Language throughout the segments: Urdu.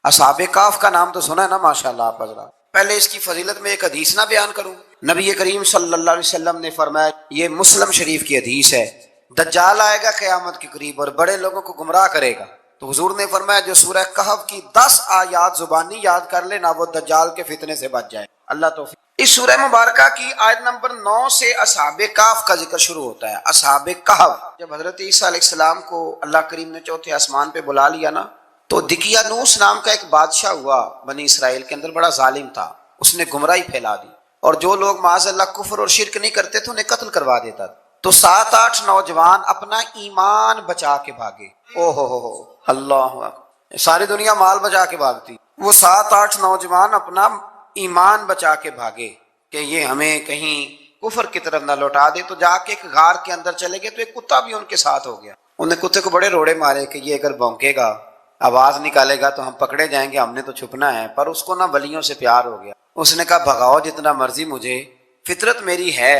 اصحاب کہف کا نام تو سنا ہے نا ماشاءاللہ آپ حضرات. پہلے اس کی فضیلت میں ایک حدیث نہ بیان کروں. نبی کریم صلی اللہ علیہ وسلم نے فرمایا، یہ مسلم شریف کی حدیث ہے، دجال آئے گا قیامت کے قریب اور بڑے لوگوں کو گمراہ کرے گا. تو حضور نے فرمایا جو سورہ کہف کی 10 آیات زبانی یاد کر لے نا، وہ دجال کے فتنے سے بچ جائے. اللہ توفیق. اس سورہ مبارکہ کی آیت نمبر 9 سے اصحاب کہف کا ذکر شروع ہوتا ہے. اصحاب کہف، جب حضرت عیسیٰ علیہ السلام کو اللہ کریم نے چوتھے آسمان پہ بلا لیا نا، تو دقیانوس نام کا ایک بادشاہ ہوا بنی اسرائیل کے اندر، بڑا ظالم تھا. اس نے گمراہی پھیلا دی اور جو لوگ معاذ اللہ کفر اور شرک نہیں کرتے تھے انہیں قتل کروا دیتا. تو 7-8 نوجوان اپنا ایمان بچا کے بھاگے. او ہو اللہ اکبر. ساری دنیا مال بچا کے بھاگتی، وہ 7-8 نوجوان اپنا ایمان بچا کے بھاگے کہ یہ ہمیں کہیں کفر کی طرف نہ لوٹا دے. تو جا کے ایک غار کے اندر چلے گئے تو ایک کتا بھی ان کے ساتھ ہو گیا. انہیں کتے کو بڑے روڑے مارے کہ یہ اگر بھونکے گا، آواز نکالے گا تو ہم پکڑے جائیں گے، ہم نے تو چھپنا ہے. پر اس کو نا ولیوں سے پیار ہو گیا. اس نے کہا بھگاؤ جتنا مرضی مجھے، فطرت میری ہے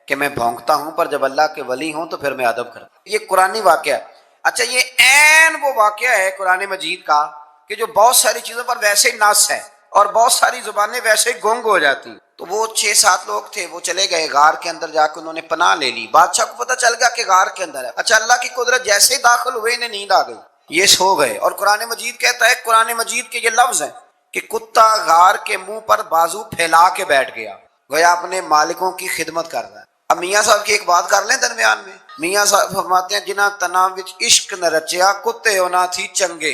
کہ میں بھونکتا ہوں، پر جب اللہ کے ولی ہوں تو پھر میں ادب کرتا ہوں. یہ قرآنی واقعہ ہے. اچھا، یہ عین وہ واقعہ ہے قرآن مجید کا کہ جو بہت ساری چیزوں پر ویسے ہی نص ہے اور بہت ساری زبانیں ویسے ہی گنگ ہو جاتی. تو وہ 6-7 لوگ تھے، وہ چلے گئے غار کے اندر، جا کے انہوں نے پناہ لے لی. بادشاہ کو پتہ چل گیا کہ غار کے اندر ہے. اچھا، اللہ کی قدرت، جیسے ہی داخل ہوئے انہیں نیند آ گئی، یہ سو گئے. اور قرآن مجید کہتا ہے، قرآن مجید کے یہ لفظ ہیں کہ کتا غار کے منہ پر بازو پھیلا کے بیٹھ گیا، گویا اپنے مالکوں کی خدمت کر رہا ہے. اب میاں صاحب کی ایک بات کر لیں درمیان میں. میاں صاحب فرماتے ہیں، جنہ تنا وچ عشق نہ رچیا، کتے ہونا تھی چنگے،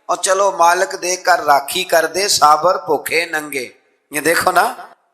اور چلو مالک دے کر راکھی کر دے، صابر بھوکے ننگے. یہ دیکھو نا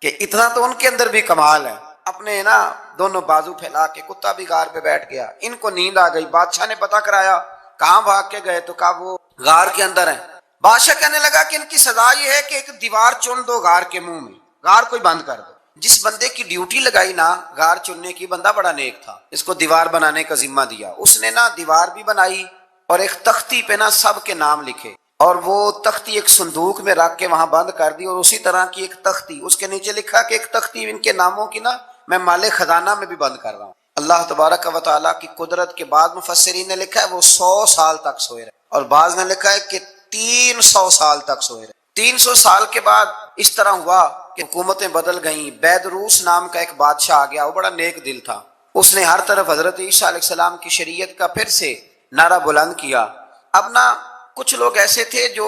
کہ اتنا تو ان کے اندر بھی کمال ہے. اپنے نا دونوں بازو پھیلا کے، کتا بھی غار پہ بیٹھ گیا. ان کو نیند آ گئی. بادشاہ نے پتہ کرایا کہاں بھاگ کے گئے، تو کہا وہ غار کے اندر ہیں. بادشاہ کہنے لگا کہ ان کی سزا یہ ہے کہ ایک دیوار چن دو غار کے منہ میں، غار کوئی بند کر دو. جس بندے کی ڈیوٹی لگائی نا غار چننے کی، بندہ بڑا نیک تھا، اس کو دیوار بنانے کا ذمہ دیا. اس نے نا دیوار بھی بنائی اور ایک تختی پہ نا سب کے نام لکھے، اور وہ تختی ایک صندوق میں رکھ کے وہاں بند کر دی. اور اسی طرح کی ایک تختی اس کے نیچے لکھا کہ ایک تختی ان کے ناموں کی نا میں مال خزانہ میں بھی بند کر رہا ہوں. اللہ تبارک و تعالیٰ کی قدرت کے بعد مفسرین نے لکھا ہے وہ 100 سال تک سوئے رہے، اور بعض نے لکھا ہے کہ 300 سال تک سوئے رہے. 300 سال کے بعد اس طرح ہوا کہ حکومتیں بدل گئیں. بیدروس نام کا ایک بادشاہ آ گیا، وہ بڑا نیک دل تھا. اس نے ہر طرف حضرت عیسیٰ علیہ السلام کی شریعت کا پھر سے نعرہ بلند کیا. اب نا کچھ لوگ ایسے تھے جو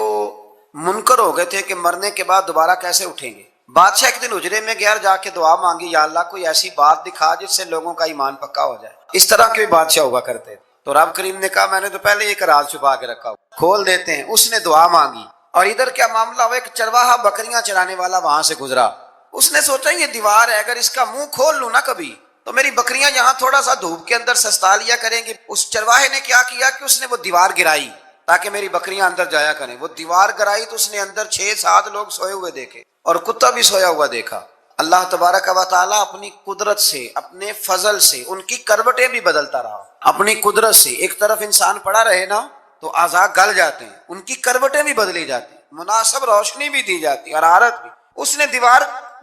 منکر ہو گئے تھے کہ مرنے کے بعد دوبارہ کیسے اٹھیں گے. بادشاہ ایک دن حجرے میں گیا، جا کے دعا مانگی، یا اللہ کوئی ایسی بات دکھا جس سے لوگوں کا ایمان پکا ہو جائے. اس طرح کے بھی بادشاہ ہوا کرتے تھے. تو رب کریم نے کہا میں نے تو پہلے ایک راز چھپا کے رکھا ہوا، کھول دیتے ہیں. اس نے دعا مانگی، اور ادھر کیا معاملہ ہوا، ایک چرواہا بکریاں چرانے والا وہاں سے گزرا. اس نے سوچا یہ دیوار ہے، اگر اس کا منہ کھول لوں نا کبھی تو میری بکریاں یہاں تھوڑا سا دھوپ کے اندر سستا لیا کریں گی. اس چرواہے نے کیا کیا کہ اس نے وہ دیوار گرائی تاکہ میری بکریاں اندر جایا کریں. وہ دیوار گرائی تو اس نے اندر 6-7 لوگ سوئے ہوئے دیکھے اور کتا بھی سویا ہوا دیکھا. اللہ تبارک و تعالیٰ اپنی قدرت سے، اپنے فضل سے ان کی کروٹیں بھی بدلتا رہا. اپنی قدرت سے ایک طرف انسان پڑا رہے نا تو اعضاء گل جاتے ہیں، ان کی کروٹیں بھی بدلی جاتی، مناسب روشنی بھی دی جاتی، حرارت بھی. اس نے دیوار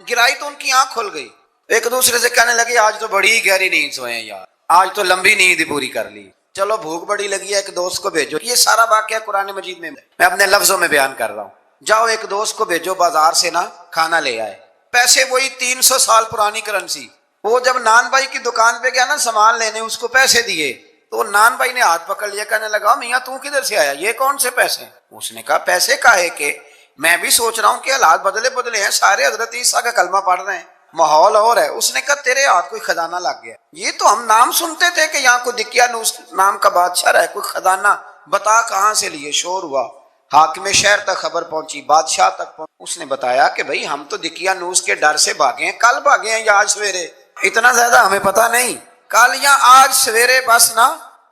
گرائی تو ان کی آنکھ کھل گئی. ایک دوسرے سے کہنے لگے آج تو بڑی گہری نیند سوئے ہیں یار، آج تو لمبی نیند پوری کر لی. چلو بھوک بڑی لگی ہے، ایک دوست کو بھیجو. یہ سارا واقعہ قرآن مجید میں اپنے لفظوں میں بیان کر رہا ہوں. جاؤ ایک دوست کو بھیجو بازار سے نا کھانا لے آئے. پیسے وہی 300 سال پرانی کرنسی. وہ جب نان بھائی کی دکان پہ گیا نا سامان لینے، اس کو پیسے دیے تو نان بھائی نے ہاتھ پکڑ لیا، کہنے لگا میاں تو کدھر سے آیا، یہ کون سے پیسے؟ اس نے کہا پیسے کاہے کہ میں بھی سوچ رہا ہوں کہ حالات بدلے ہیں، سارے حضرت عیسیٰ کا کلمہ پڑھ رہے ہیں، ماحول اور ہے. اس نے کہا تیرے ہاتھ کوئی خزانہ لگ گیا. یہ تو ہم نام سنتے تھے کہ یہاں کوئی دقیانوس نام کا بادشاہ رہے، کوئی خزانہ، بتا کہاں سے لیے. شور ہوا، حاکم شہر تک خبر پہنچی، بادشاہ تک پہنچی. اس نے بتایا کہ بھئی ہم تو دقیانوس کے ڈر سے بھاگے ہیں، کل بھاگے ہیں یا آج سویرے، اتنا زیادہ ہمیں پتہ نہیں، کل یا آج سویرے بس نا.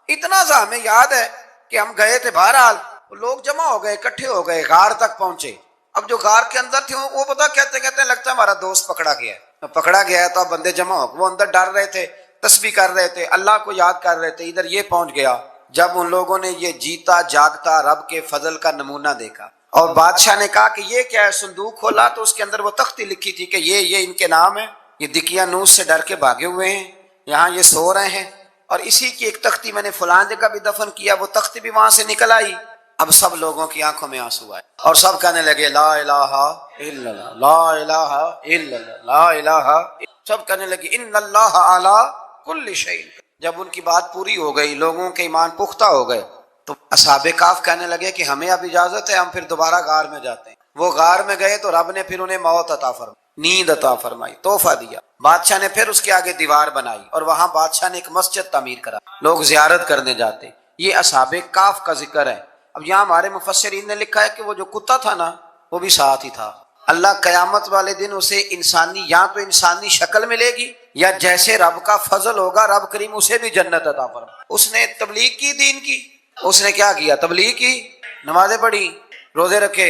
اتنا سا ہمیں یاد ہے کہ ہم گئے تھے. بہرحال لوگ جمع ہو گئے، اکٹھے ہو گئے، غار تک پہنچے. اب جو غار کے اندر تھے وہ پتہ کہتے کہتے لگتا ہے ہمارا دوست پکڑا گیا ہے. پکڑا گیا ہے تو اب بندے جمع ہو، وہ اندر ڈر رہے تھے، تسبیح کر رہے تھے، اللہ کو یاد کر رہے تھے. ادھر یہ پہنچ گیا جب ان لوگوں نے یہ جیتا جاگتا رب کے فضل کا نمونہ دیکھا. اور بادشاہ نے کہا کہ یہ کیا ہے. صندوق کھولا تو اس کے اندر وہ تختی لکھی تھی کہ یہ ان کے نام ہے، یہ دقیانوس سے ڈر کے بھاگے ہوئے ہیں، یہاں یہ سو رہے ہیں. اور اسی کی ایک تختی میں نے فلاں جگہ بھی دفن کیا، وہ تختی بھی وہاں سے نکل آئی. اب سب لوگوں کی آنکھوں میں آنسو آئے اور سب کہنے لگے لا الہ الا اللہ، لا الہ الا اللہ، لا الہ، سب کہنے لگے ان اللہ علی کل شیء۔ جب ان کی بات پوری ہو گئی، لوگوں کے ایمان پختہ ہو گئے، تو اصحاب کہف کہنے لگے کہ ہمیں اب اجازت ہے، ہم پھر دوبارہ غار میں جاتے ہیں۔ وہ غار میں گئے تو رب نے پھر انہیں موت عطا فرمائی، نیند عطا فرمائی، تحفہ دیا۔ بادشاہ نے پھر اس کے آگے دیوار بنائی اور وہاں بادشاہ نے ایک مسجد تعمیر کرا، لوگ زیارت کرنے جاتے۔ یہ اصحاب کہف کا ذکر ہے۔ اب یہاں ہمارے مفسرین نے لکھا ہے کہ وہ جو کتا تھا نا، وہ بھی ساتھ ہی تھا۔ اللہ قیامت والے دن اسے انسانی، یا تو انسانی شکل ملے گی، یا جیسے رب کا فضل ہوگا رب کریم اسے بھی جنت عطا فرمائے۔ اس نے تبلیغ کی، دین کی، اس نے کیا کیا؟ تبلیغ کی، نمازیں پڑھی، روزے رکھے،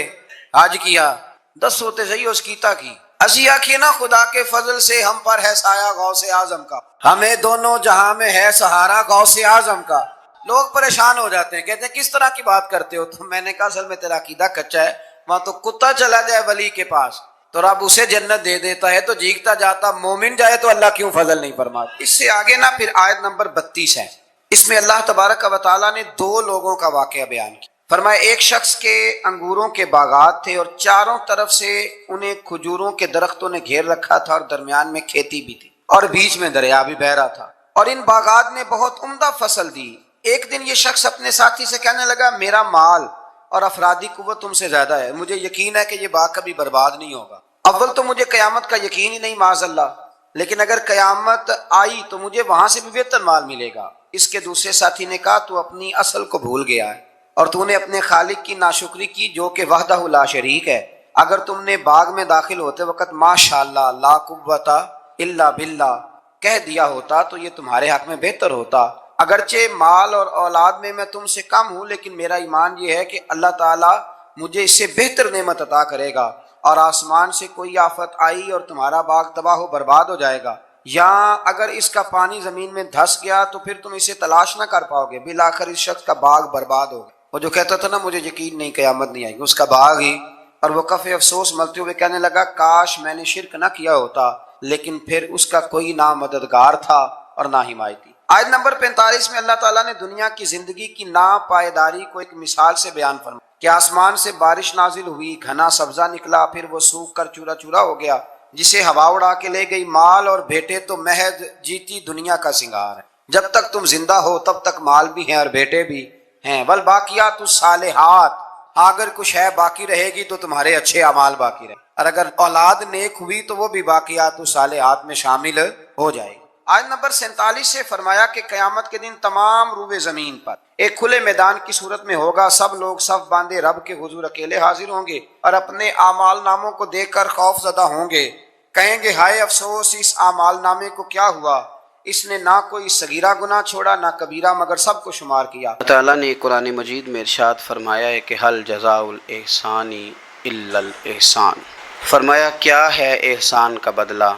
حج کیا، 10 ہوتے صحیح اس کیتا کی۔ اسی آخیے نا خدا کے فضل سے ہم پر ہے سایہ غوث اعظم کا، ہمیں دونوں جہاں میں ہے سہارا غوث اعظم کا۔ لوگ پریشان ہو جاتے ہیں، کہتے ہیں کس طرح کی بات کرتے ہو؟ تو میں نے کہا اصل میں تیرا عقیدہ کچا ہے۔ وہاں تو کتا چلا جائے ولی کے پاس تو رب اسے جنت دے دیتا ہے، تو جھیکتا جاتا مومن جائے تو اللہ کیوں فضل نہیں فرماتا؟ اس سے آگے نا پھر آیت نمبر 32 ہے، اس میں اللہ تبارک و تعالیٰ نے 2 لوگوں کا واقعہ بیان کیا۔ فرمایا ایک شخص کے انگوروں کے باغات تھے اور چاروں طرف سے انہیں کھجوروں کے درختوں نے گھیر رکھا تھا اور درمیان میں کھیتی بھی تھی اور بیچ میں دریا بھی بہ رہا تھا، اور ان باغات نے بہت عمدہ فصل دی۔ ایک دن یہ شخص اپنے ساتھی سے کہنے لگا میرا مال اور افرادی قوت تم سے زیادہ ہے، مجھے یقین ہے کہ یہ باغ کبھی برباد نہیں ہوگا۔ اول تو مجھے قیامت کا یقین ہی نہیں معاذ اللہ، لیکن اگر قیامت آئی تو مجھے وہاں سے بھی بہتر مال ملے گا۔ اس کے دوسرے ساتھی نے کہا تو اپنی اصل کو بھول گیا ہے اور تو نے اپنے خالق کی ناشکری کی جو کہ وحدہ لا شریک ہے۔ اگر تم نے باغ میں داخل ہوتے وقت ماشاءاللہ لا قوت الا باللہ کہہ دیا ہوتا تو یہ تمہارے حق میں بہتر ہوتا۔ اگرچہ مال اور اولاد میں میں تم سے کم ہوں، لیکن میرا ایمان یہ ہے کہ اللہ تعالیٰ مجھے اس سے بہتر نعمت عطا کرے گا، اور آسمان سے کوئی آفت آئی اور تمہارا باغ تباہ و برباد ہو جائے گا، یا اگر اس کا پانی زمین میں دھس گیا تو پھر تم اسے تلاش نہ کر پاؤ گے، بالآخر اس شخص کا باغ برباد ہوگا۔ وہ جو کہتا تھا نا مجھے یقین نہیں قیامت نہیں آئے گی، اس کا باغ ہی، اور وہ کف افسوس ملتے ہوئے کہنے لگا کاش میں نے شرک نہ کیا ہوتا، لیکن پھر اس کا کوئی نہ مددگار تھا اور نہ حمایتی۔ آیت نمبر 45 میں اللہ تعالیٰ نے دنیا کی زندگی کی ناپائیداری کو ایک مثال سے بیان فرمایا کہ آسمان سے بارش نازل ہوئی، گھنا سبزہ نکلا، پھر وہ سوکھ کر چورا چورا ہو گیا، جسے ہوا اڑا کے لے گئی۔ مال اور بیٹے تو محض جیتی دنیا کا سنگار ہے، جب تک تم زندہ ہو تب تک مال بھی ہیں اور بیٹے بھی ہیں۔ والباقیات الصالحات، اگر کچھ ہے باقی رہے گی تو تمہارے اچھے اعمال باقی رہے، اور اگر اولاد نیک ہوئی تو وہ بھی باقیات الصالحات میں شامل ہو جائے گی۔ آیت نمبر 47 سے فرمایا کہ قیامت کے دن تمام روئے زمین پر ایک کھلے میدان کی صورت میں ہوگا، سب لوگ صف باندھے رب کے حضور اکیلے حاضر ہوں گے اور اپنے اعمال ناموں کو دیکھ کر خوف زدہ ہوں گے، کہیں گے ہائے افسوس اس اعمال نامے کو کیا ہوا، اس نے نہ کوئی صغیرہ گناہ چھوڑا نہ کبیرہ، مگر سب کو شمار کیا۔ اللہ تعالیٰ نے قرآن مجید میں ارشاد فرمایا ہے کہ حل جزاء الاحسان الا الاحسان، فرمایا کیا ہے احسان کا بدلہ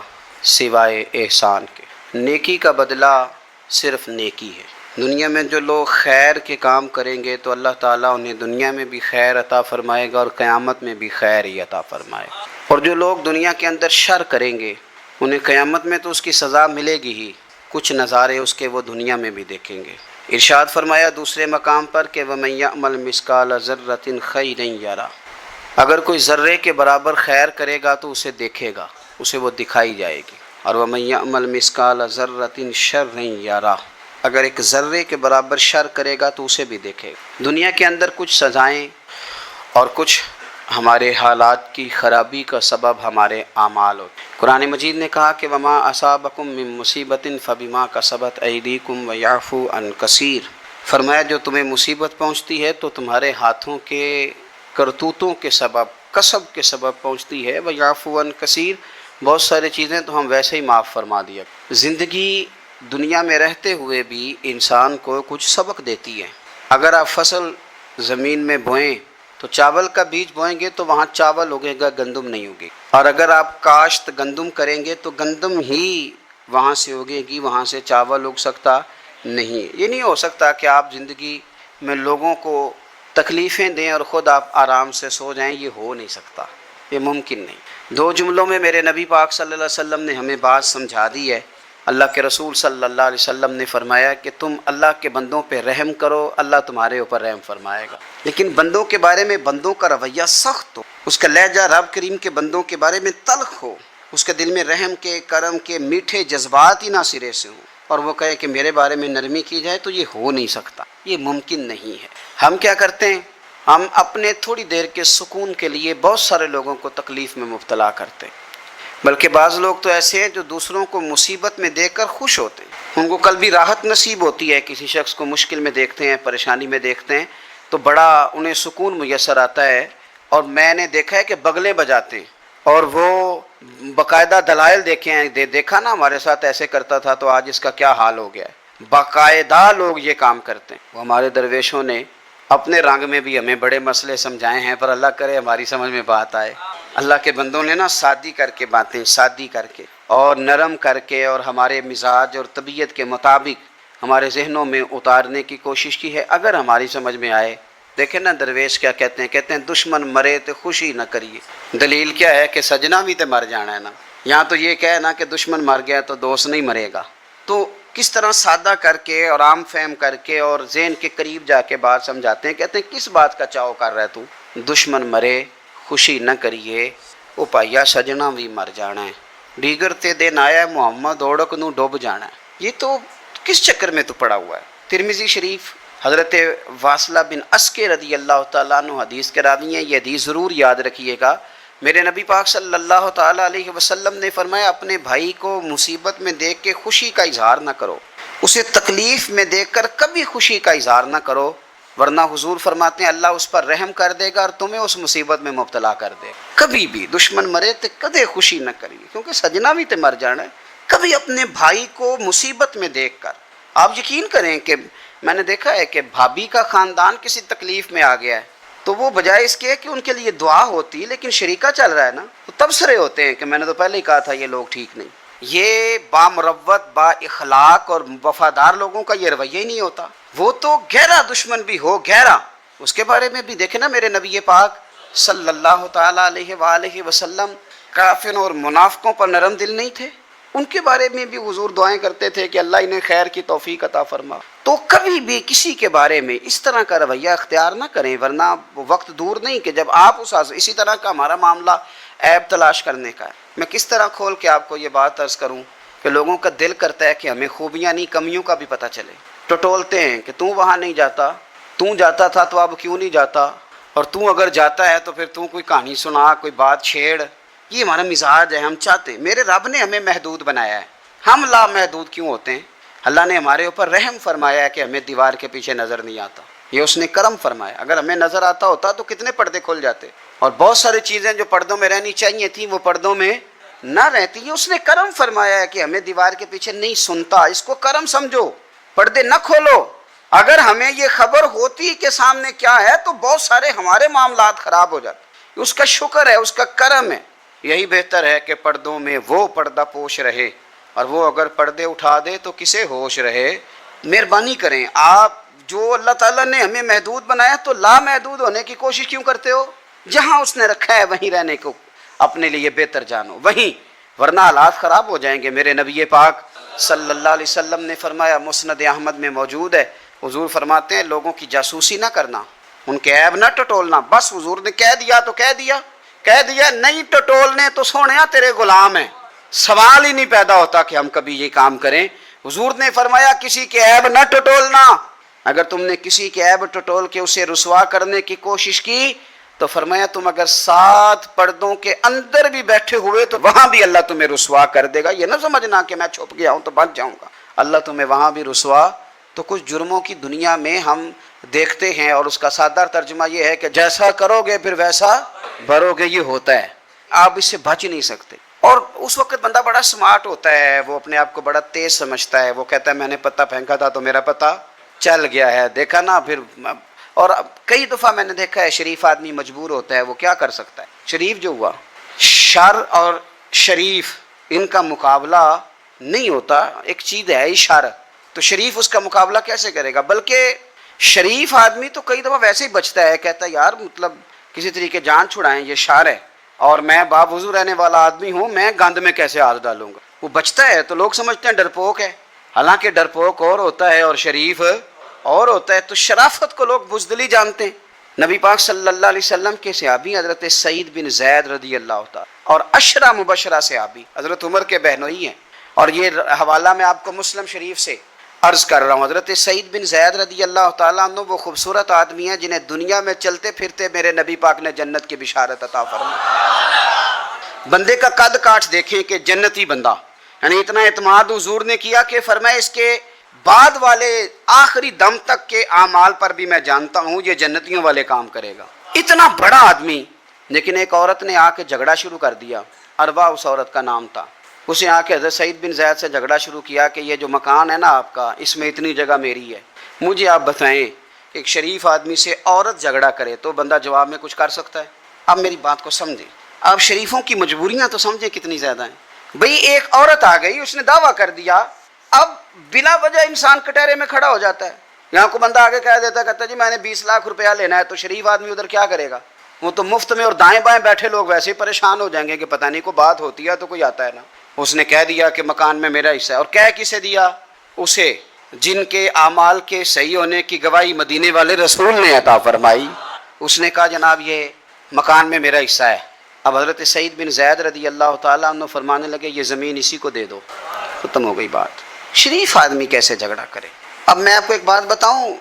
سوائے احسان کے، نیکی کا بدلہ صرف نیکی ہے۔ دنیا میں جو لوگ خیر کے کام کریں گے تو اللہ تعالیٰ انہیں دنیا میں بھی خیر عطا فرمائے گا اور قیامت میں بھی خیر ہی عطا فرمائے گا، اور جو لوگ دنیا کے اندر شر کریں گے انہیں قیامت میں تو اس کی سزا ملے گی ہی، کچھ نظارے اس کے وہ دنیا میں بھی دیکھیں گے۔ ارشاد فرمایا دوسرے مقام پر کہ وَمَن يَعْمَلْ مِثْقَالَ ذَرَّةٍ خَيْرًا يَرَهُ، اگر کوئی ذرے کے برابر خیر کرے گا تو اسے دیکھے گا، اسے وہ دکھائی جائے گی، اور وَمَن يَعْمَلْ مِثْقَالَ ذَرَّةٍ شَرًّا يَرَهُ، اگر ایک ذرے کے برابر شر کرے گا تو اسے بھی دیکھے گا۔ دنیا کے اندر کچھ سزائیں اور کچھ ہمارے حالات کی خرابی کا سبب ہمارے اعمال ہوتے ہیں۔ قرآن مجید نے کہا کہ وَمَا أَصَابَكُم مِّن مُّصِيبَةٍ فَبِمَا كَسَبَتْ أَيْدِيكُمْ وَيَعْفُو عَن كَثِيرٍ، فرمایا جو تمہیں مصیبت پہنچتی ہے تو تمہارے ہاتھوں کے کرتوتوں کے سبب، کسب کے سبب پہنچتی ہے، وَيَعْفُو عَن كَثِيرٍ، بہت ساری چیزیں تو ہم ویسے ہی معاف فرما دیا۔ زندگی دنیا میں رہتے ہوئے بھی انسان کو کچھ سبق دیتی ہے۔ اگر آپ فصل زمین میں بوئیں تو چاول کا بیج بوئیں گے تو وہاں چاول اگے گا، گندم نہیں اگے گی، اور اگر آپ کاشت گندم کریں گے تو گندم ہی وہاں سے اگے گی، وہاں سے چاول اگ سکتا نہیں۔ یہ نہیں ہو سکتا کہ آپ زندگی میں لوگوں کو تکلیفیں دیں اور خود آپ آرام سے سو جائیں، یہ ہو نہیں سکتا، یہ ممکن نہیں۔ 2 جملوں میں میرے نبی پاک صلی اللہ علیہ وسلم نے ہمیں بات سمجھا دی ہے اللہ کے رسول صلی اللہ علیہ وسلم نے فرمایا کہ تم اللہ کے بندوں پہ رحم کرو، اللہ تمہارے اوپر رحم فرمائے گا۔ لیکن بندوں کے بارے میں بندوں کا رویہ سخت ہو، اس کا لہجہ رب کریم کے بندوں کے بارے میں تلخ ہو، اس کے دل میں رحم کے، کرم کے میٹھے جذبات ہی نہ سرے سے ہوں، اور وہ کہے کہ میرے بارے میں نرمی کی جائے، تو یہ ہو نہیں سکتا، یہ ممکن نہیں ہے۔ ہم کیا کرتے ہیں؟ ہم اپنے تھوڑی دیر کے سکون کے لیے بہت سارے لوگوں کو تکلیف میں مبتلا کرتے ہیں، بلکہ بعض لوگ تو ایسے ہیں جو دوسروں کو مصیبت میں دیکھ کر خوش ہوتے ہیں، ان کو کل بھی راحت نصیب ہوتی ہے، کسی شخص کو مشکل میں دیکھتے ہیں، پریشانی میں دیکھتے ہیں تو بڑا انہیں سکون میسر آتا ہے، اور میں نے دیکھا ہے کہ بغلیں بجاتے ہیں، اور وہ باقاعدہ دلائل دیکھے ہیں، دیکھا نا ہمارے ساتھ ایسے کرتا تھا تو آج اس کا کیا حال ہو گیا ہے، باقاعدہ لوگ یہ کام کرتے ہیں۔ وہ ہمارے درویشوں نے اپنے رنگ میں بھی ہمیں بڑے مسئلے سمجھائے ہیں، پر اللہ کرے ہماری سمجھ میں بات آئے۔ اللہ کے بندوں نے نا سادی کر کے باتیں، سادی کر کے اور نرم کر کے، اور ہمارے مزاج اور طبیعت کے مطابق ہمارے ذہنوں میں اتارنے کی کوشش کی ہے، اگر ہماری سمجھ میں آئے۔ دیکھیں نا درویش کیا کہتے ہیں، کہتے ہیں دشمن مرے تو خوشی نہ کریے۔ دلیل کیا ہے کہ سجنا بھی تو مر جانا ہے نا، یہاں تو یہ کہے نا کہ دشمن مر گیا تو دوست نہیں مرے گا۔ تو کس طرح سادہ کر کے اور عام فہم کر کے اور ذہن کے قریب جا کے بات سمجھاتے ہیں، کہتے ہیں کس بات کا چاؤ کر رہا ہے تو، دشمن مرے خوشی نہ کریے، او پائیا سجنا بھی مر جانا ہے، دیگر تے دن آیا محمد اوڑک نو ڈوب جانا ہے۔ یہ تو کس چکر میں تو پڑا ہوا ہے۔ ترمذی شریف حضرت واصلہ بن اسکے رضی اللہ تعالیٰ عنہ حدیث کے راوی ہیں، یہ حدیث ضرور یاد رکھیے گا۔ میرے نبی پاک صلی اللہ تعالیٰ علیہ وسلم نے فرمایا اپنے بھائی کو مصیبت میں دیکھ کے خوشی کا اظہار نہ کرو، اسے تکلیف میں دیکھ کر کبھی خوشی کا اظہار نہ کرو، ورنہ حضور فرماتے ہیں اللہ اس پر رحم کر دے گا اور تمہیں اس مصیبت میں مبتلا کر دے گا۔ کبھی بھی دشمن مرے تو کدے خوشی نہ کریے، کیونکہ سجنا بھی تو مر جانا ہے۔ کبھی اپنے بھائی کو مصیبت میں دیکھ کر، آپ یقین کریں کہ میں نے دیکھا ہے کہ بھابھی کا خاندان کسی تکلیف میں آ گیا ہے تو وہ بجائے اس کے کہ ان کے لیے دعا ہوتی، لیکن شریکہ چل رہا ہے نا، تو تبصرے ہوتے ہیں کہ میں نے تو پہلے ہی کہا تھا یہ لوگ ٹھیک نہیں۔ یہ با مروت، با اخلاق اور وفادار لوگوں کا یہ رویہ ہی نہیں ہوتا۔ وہ تو گہرا دشمن بھی ہو، گہرا، اس کے بارے میں بھی دیکھیں نا، میرے نبی پاک صلی اللہ تعالیٰ علیہ وآلہ وسلم کافروں اور منافقوں پر نرم دل نہیں تھے، ان کے بارے میں بھی حضور دعائیں کرتے تھے کہ اللہ انہیں خیر کی توفیق عطا فرما۔ تو کبھی بھی کسی کے بارے میں اس طرح کا رویہ اختیار نہ کریں، ورنہ وقت دور نہیں کہ جب آپ اسی طرح کا ہمارا معاملہ عیب تلاش کرنے کا ہے۔ میں کس طرح کھول کے آپ کو یہ بات عرض کروں کہ لوگوں کا دل کرتا ہے کہ ہمیں خوبیاں نہیں کمیوں کا بھی پتہ چلے، ٹٹولتے ہیں کہ تو وہاں نہیں جاتا، تو جاتا تھا تو اب کیوں نہیں جاتا، اور تو اگر جاتا ہے تو پھر تو کوئی کہانی سنا، کوئی بات چھیڑ۔ یہ ہمارا مزاج ہے، ہم چاہتے ہیں۔ میرے رب نے ہمیں محدود بنایا ہے، ہم لامحدود کیوں ہوتے ہیں؟ اللہ نے ہمارے اوپر رحم فرمایا ہے کہ ہمیں دیوار کے پیچھے نظر نہیں آتا، یہ اس نے کرم فرمایا۔ اگر ہمیں نظر آتا ہوتا تو کتنے پردے کھل جاتے، اور بہت ساری چیزیں جو پردوں میں رہنی چاہیے تھیں وہ پردوں میں نہ رہتی ہیں۔ اس نے کرم فرمایا ہے کہ ہمیں دیوار کے پیچھے نہیں سنتا، اس کو کرم سمجھو، پردے نہ کھولو۔ اگر ہمیں یہ خبر ہوتی کہ سامنے کیا ہے تو بہت سارے ہمارے معاملات خراب ہو جاتے۔ اس کا شکر ہے، اس کا کرم ہے۔ یہی بہتر ہے کہ پردوں میں وہ پردہ پوش رہے، اور وہ اگر پردے اٹھا دے تو کسے ہوش رہے۔ مہربانی کریں، آپ جو اللہ تعالیٰ نے ہمیں محدود بنایا تو لامحدود ہونے کی کوشش کیوں کرتے ہو؟ جہاں اس نے رکھا ہے وہیں رہنے کو اپنے لیے بہتر جانو، وہیں، ورنہ حالات خراب ہو جائیں گے۔ میرے نبی پاک صلی اللہ علیہ وسلم نے فرمایا، مسند احمد میں موجود ہے، حضور فرماتے ہیں لوگوں کی جاسوسی نہ کرنا، ان کے عیب نہ ٹٹولنا۔ بس حضور نے کہہ دیا تو کہہ دیا، نہیں ٹٹولنے تو سونیا تیرے غلام ہیں، سوال ہی نہیں پیدا ہوتا کہ ہم کبھی یہ کام کریں۔ حضور نے فرمایا کسی کے عیب نہ ٹٹولنا۔ اگر تم نے کسی کے عیب ٹٹول کے اسے رسوا کرنے کی کوشش کی تو فرمایا تم اگر 7 پردوں کے اندر بھی بیٹھے ہوئے تو وہاں بھی اللہ تمہیں رسوا کر دے گا۔ یہ نہ سمجھنا کہ میں چھپ گیا ہوں تو بچ جاؤں گا، اللہ تمہیں وہاں بھی رسوا۔ تو کچھ جرموں کی دنیا میں ہم دیکھتے ہیں، اور اس کا سادہ ترجمہ یہ ہے کہ جیسا کرو گے پھر ویسا بھرو گے، یہ ہوتا ہے، آپ اس سے بچ نہیں سکتے۔ اور اس وقت بندہ بڑا سمارٹ ہوتا ہے، وہ اپنے آپ کو بڑا تیز سمجھتا ہے، وہ کہتا ہے میں نے پتہ پھینکا تھا تو میرا پتہ چل گیا ہے، دیکھا نا پھر۔ اور کئی دفعہ میں نے دیکھا ہے شریف آدمی مجبور ہوتا ہے، وہ کیا کر سکتا ہے؟ شریف جو ہوا، شر اور شریف ان کا مقابلہ نہیں ہوتا، ایک چیز ہے ہی شر، تو شریف اس کا مقابلہ کیسے کرے گا؟ بلکہ شریف آدمی تو کئی دفعہ ویسے ہی بچتا ہے، کہتا ہے یار مطلب کسی طریقے جان چھڑائیں، یہ شر ہے، اور میں باوضو رہنے والا آدمی ہوں، میں گند میں کیسے ہاتھ ڈالوں گا؟ وہ بچتا ہے تو لوگ سمجھتے ہیں ڈرپوک ہے، حالانکہ ڈرپوک اور ہوتا ہے اور شریف اور ہوتا ہے. تو شرافت کو لوگ بزدلی جانتے ہیں. نبی پاک صلی اللہ علیہ وسلم کے صحابی حضرت سعید بن زید رضی اللہ تعالیٰ اور عشرہ مبشرہ صحابی حضرت عمر کے بہنوئی ہیں، اور یہ حوالہ میں آپ کو مسلم شریف سے عرض کر رہا ہوں. حضرت سعید بن زید رضی اللہ تعالیٰ عنہ وہ خوبصورت آدمی ہیں جنہیں دنیا میں چلتے پھرتے میرے نبی پاک نے جنت کی بشارت عطا فرمائی. بندے کا قد کاٹ دیکھیں کہ جنتی بندہ، یعنی اتنا اعتماد حضور نے کیا کہ فرمایا اس کے بعد والے آخری دم تک کے اعمال پر بھی میں جانتا ہوں یہ جنتیوں والے کام کرے گا. اتنا بڑا آدمی. لیکن ایک عورت نے آ کے جھگڑا شروع کر دیا، اروا اس عورت کا نام تھا. اسے آ کے حضرت سعید بن زید سے جھگڑا شروع کیا کہ یہ جو مکان ہے نا آپ کا، اس میں اتنی جگہ میری ہے، مجھے آپ بتائیں کہ ایک شریف آدمی سے عورت جھگڑا کرے تو بندہ جواب میں کچھ کر سکتا ہے؟ اب میری بات کو سمجھیں، آپ شریفوں کی مجبوریاں تو سمجھیں کتنی زیادہ ہیں. بھئی ایک عورت آ گئی، اس نے دعویٰ کر دیا، اب بلا وجہ انسان کٹہرے میں کھڑا ہو جاتا ہے. یہاں کو بندہ آگے کہہ دیتا ہے، کہتا ہے جی میں نے 20 لاکھ روپیہ لینا ہے، تو شریف آدمی ادھر کیا کرے گا؟ وہ تو مفت میں، اور دائیں بائیں بیٹھے لوگ ویسے ہی پریشان ہو جائیں گے کہ پتہ نہیں کوئی بات ہوتی ہے تو کوئی آتا ہے نا. اس نے کہہ دیا کہ مکان میں میرا حصہ ہے. اور کہہ کسے دیا؟ اسے جن کے اعمال کے صحیح ہونے کی گواہی مدینے والے رسول نے عطا فرمائی. اس نے کہا جناب یہ مکان میں میرا حصہ ہے. اب حضرت سعید بن زید رضی اللہ تعالیٰ عنہ فرمانے لگے یہ زمین اسی کو دے دو. ختم ہو گئی بات. شریف آدمی کیسے جھگڑا کرے؟ اب میں آپ کو ایک بات بتاؤں،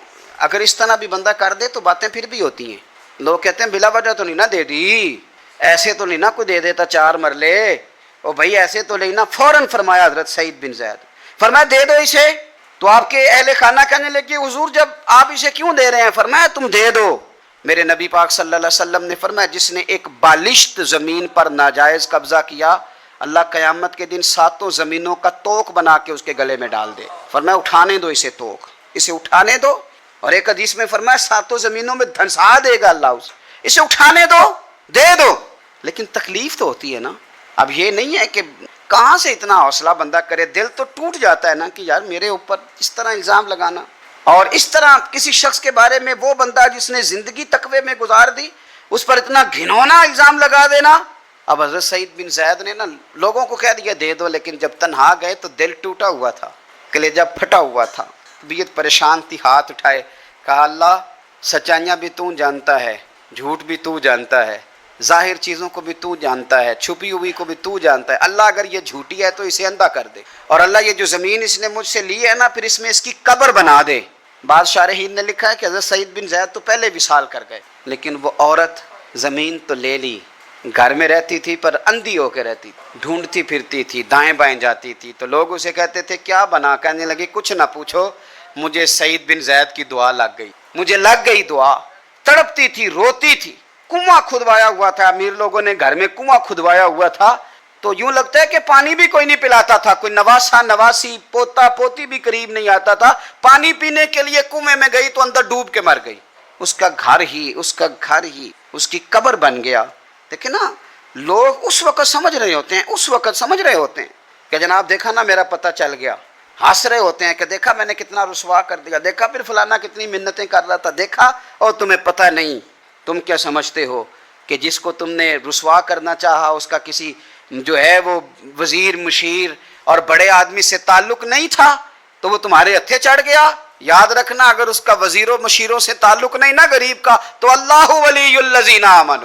اگر اس طرح بھی بندہ کر دے تو باتیں پھر بھی ہوتی ہیں. لوگ کہتے ہیں بلا وجہ تو نہیں نا دے دی، ایسے تو نہیں نا کوئی دے دیتا 4 مرلے، او بھائی ایسے تو نہیں نا. فوراً فرمایا حضرت سعید بن زید، فرمایا دے دو اسے. تو آپ کے اہل خانہ کہنے لگے حضور جب آپ اسے کیوں دے رہے ہیں؟ فرمایا تم دے دو. میرے نبی پاک صلی اللہ علیہ وسلم نے فرمایا جس نے ایک بالشت زمین پر ناجائز قبضہ کیا، اللہ قیامت کے دن 7 زمینوں کا توق بنا کے اس کے گلے میں ڈال دے. فرمایا اٹھانے دو اسے، توق اسے اٹھانے دو. اور ایک حدیث میں فرمایا 7 زمینوں میں دھنسا دے گا اللہ اسے اٹھانے دو، دے دو. لیکن تکلیف تو ہوتی ہے نا. اب یہ نہیں ہے کہ کہاں سے اتنا حوصلہ بندہ کرے، دل تو ٹوٹ جاتا ہے نا کہ یار میرے اوپر اس طرح الزام لگانا، اور اس طرح کسی شخص کے بارے میں وہ بندہ جس نے زندگی تقوی میں گزار دی اس پر اتنا گھنونا الزام لگا دینا. اب حضرت سعید بن زید نے نا لوگوں کو کہہ دیا دے دو، لیکن جب تنہا گئے تو دل ٹوٹا ہوا تھا، کلیجہ پھٹا ہوا تھا، طبیعت پریشان تھی. ہاتھ اٹھائے، کہا اللہ سچائیاں بھی تو جانتا ہے، جھوٹ بھی تو جانتا ہے، ظاہر چیزوں کو بھی تو جانتا ہے، چھپی ہوئی کو بھی تو جانتا ہے. اللہ اگر یہ جھوٹی ہے تو اسے اندھا کر دے، اور اللہ یہ جو زمین اس نے مجھ سے لی ہے نا پھر اس میں اس کی قبر بنا دے. بعض شارحین نے لکھا ہے کہ حضرت سعید بن زید تو پہلے وصال کر گئے، لیکن وہ عورت زمین تو لے لی، گھر میں رہتی تھی پر اندھی ہو کے رہتی تھی، ڈھونڈتی پھرتی تھی، دائیں بائیں جاتی تھی. تو لوگ اسے کہتے تھے کیا بنا؟ کہنے لگے کچھ نہ پوچھو، مجھے سعید بن زید کی دعا لگ گئی، مجھے لگ گئی دعا. تڑپتی تھی، روتی تھی. کنواں کھدوایا ہوا تھا، امیر لوگوں نے گھر میں کنواں کھدوایا ہوا تھا، تو یوں لگتا ہے کہ پانی بھی کوئی نہیں پلاتا تھا، کوئی نواسا نواسی پوتا پوتی بھی قریب نہیں آتا تھا. پانی پینے کے لیے کنویں میں گئی تو اندر ڈوب کے مر گئی. اس کا گھر ہی اس کی قبر بن گیا. دیکھیں نا، لوگ اس وقت سمجھ رہے ہوتے ہیں کہ جناب دیکھا نا میرا پتہ چل گیا. ہنس رہے ہوتے ہیں کہ دیکھا میں نے کتنا رسوا کر دیا، دیکھا پھر فلانا کتنی منتیں کر رہا تھا، دیکھا. اور تمہیں پتہ نہیں، تم کیا سمجھتے ہو کہ جس کو تم نے رسوا کرنا چاہا اس کا کسی جو ہے وہ وزیر مشیر اور بڑے آدمی سے تعلق نہیں تھا تو وہ تمہارے ہتھے چڑھ گیا؟ یاد رکھنا اگر اس کا وزیروں مشیروں سے تعلق نہیں نا غریب کا، تو اللہ ولی الذین آمنوا.